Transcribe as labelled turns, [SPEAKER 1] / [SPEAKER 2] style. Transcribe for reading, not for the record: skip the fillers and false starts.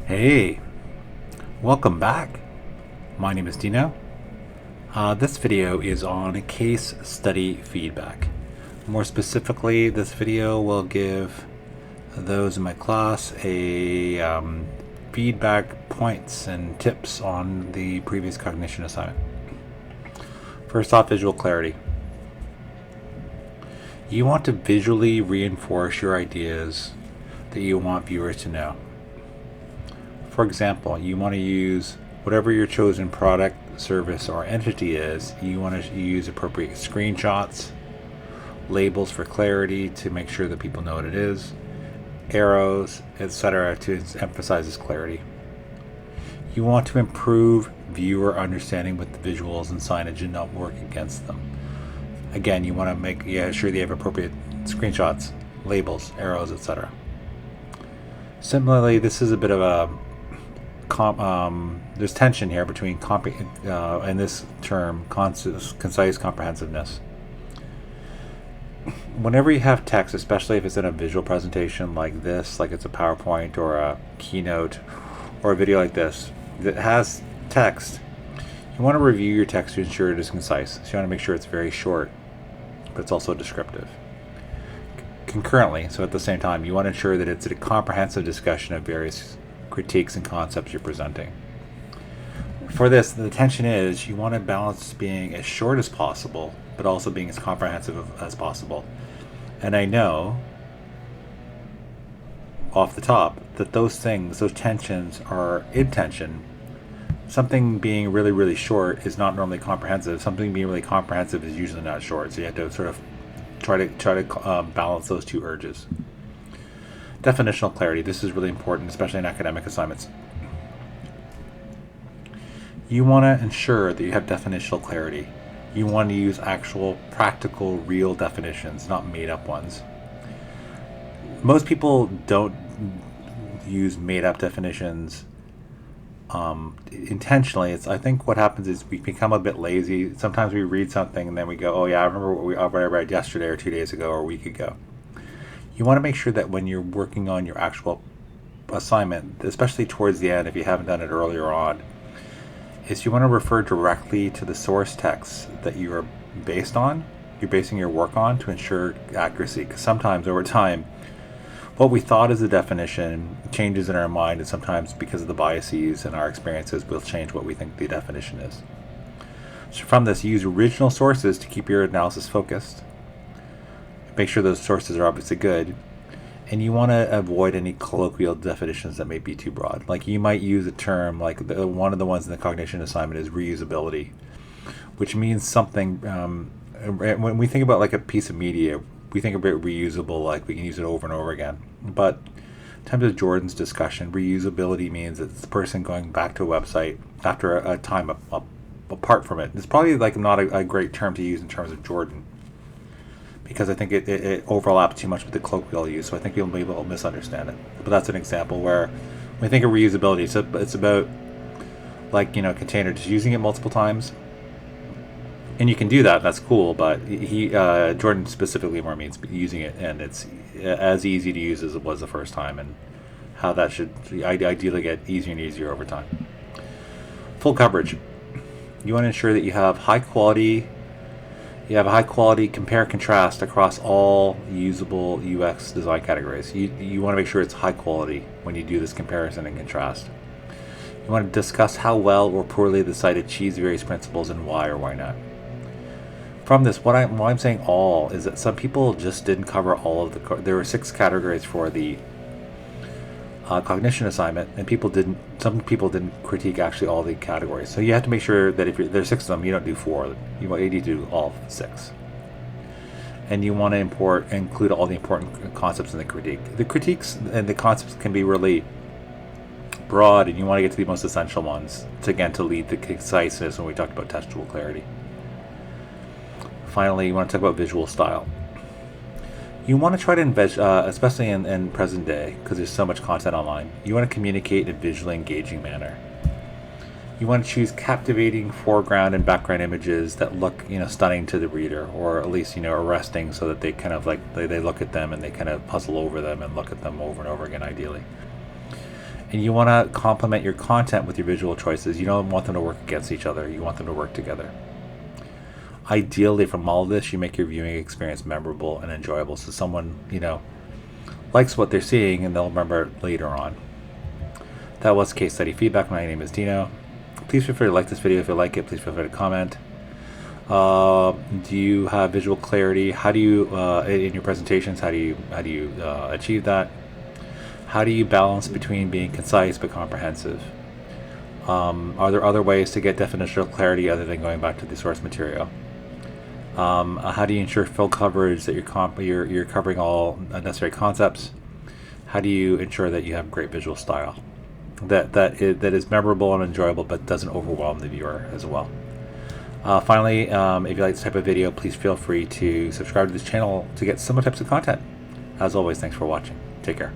[SPEAKER 1] Hey, welcome back. My name is Dino. This video is on case study feedback. More specifically, this video will give those in my class a feedback points and tips on the previous cognition assignment. First off, visual clarity. You want to visually reinforce your ideas that you want viewers to know. For example, you want to use whatever your chosen product, service, or entity is. You want to use appropriate screenshots, labels for clarity to make sure that people know what it is, arrows, etc. to emphasize its clarity. You want to improve viewer understanding with the visuals and signage and not work against them. Again, you want to make sure that you have appropriate screenshots, labels, arrows, etc. Similarly, this is a bit of a there's tension here between and this term, concise comprehensiveness. Whenever you have text, especially if it's in a visual presentation like this, like it's a PowerPoint or a keynote or a video like this that has text, you want to review your text to ensure it is concise. So you want to make sure it's very short, but it's also descriptive. Concurrently, so at the same time, you want to ensure that it's a comprehensive discussion of various critiques and concepts you're presenting. For this, the tension is you want to balance being as short as possible, but also being as comprehensive as possible. And I know, off the top, that those tensions are in tension. Something being really, really short is not normally comprehensive. Something being really comprehensive is usually not short. So you have to sort of try to balance those two urges. Definitional clarity. This is really important, especially in academic assignments. You want to ensure that you have definitional clarity. You want to use actual, practical, real definitions, not made-up ones. Most people don't use made-up definitions intentionally. I think what happens is we become a bit lazy. Sometimes we read something and then we go, oh yeah, I remember what I read yesterday or 2 days ago or a week ago. You want to make sure that when you're working on your actual assignment, especially towards the end, if you haven't done it earlier on, is you want to refer directly to the source text that you are you're basing your work on to ensure accuracy. Because sometimes over time, what we thought is a definition changes in our mind, and sometimes because of the biases and our experiences, we'll change what we think the definition is. So from this, use original sources to keep your analysis focused. Make sure those sources are obviously good, and you want to avoid any colloquial definitions that may be too broad. Like you might use a term like one of the ones in the cognition assignment is reusability, which means something. When we think about like a piece of media, we think about reusable, like we can use it over and over again. But in terms of Jordan's discussion, reusability means it's the person going back to a website after a time apart from it. It's probably like not a great term to use in terms of Jordan, because I think it overlaps too much with the colloquial use, so I think you'll be able to misunderstand it. But that's an example where when we think of reusability, it's about like, container, just using it multiple times. And you can do that, that's cool, but Jordan specifically more means using it, and it's as easy to use as it was the first time, and how that should ideally get easier and easier over time. Full coverage. You want to ensure that you have high quality compare contrast across all usable UX design categories. You want to make sure it's high quality when you do this comparison and contrast. You want to discuss how well or poorly the site achieves various principles and why or why not. From this, why I'm saying all is that some people just didn't cover all of there were 6 categories for the cognition assignment, and some people didn't critique actually all the categories. So you have to make sure that if there's 6 of them, you don't do 4. You need to do all 6. And you want to include all the important concepts in the critique. The critiques and the concepts can be really broad, and you want to get to the most essential ones to lead the conciseness when we talked about textual clarity. Finally, you want to talk about visual style. You want to try to especially in present day, because there's so much content online, you want to communicate in a visually engaging manner. You want to choose captivating foreground and background images that look, stunning to the reader, or at least, arresting, so that they kind of like they look at them and they kind of puzzle over them and look at them over and over again, ideally. And you want to complement your content with your visual choices. You don't want them to work against each other. You want them to work together. Ideally, from all this, you make your viewing experience memorable and enjoyable, so someone, likes what they're seeing and they'll remember it later on. That was case study feedback. My name is Dino. Please feel free to like this video if you like it. Please feel free to comment. Do you have visual clarity? How do you, in your presentations, how do you achieve that? How do you balance between being concise but comprehensive? Are there other ways to get definitional clarity other than going back to the source material? How do you ensure full coverage, that you're covering all necessary concepts? How do you ensure that you have great visual style that is memorable and enjoyable but doesn't overwhelm the viewer as well? Finally, if you like this type of video, please feel free to subscribe to this channel to get similar types of content. As always, thanks for watching. Take care.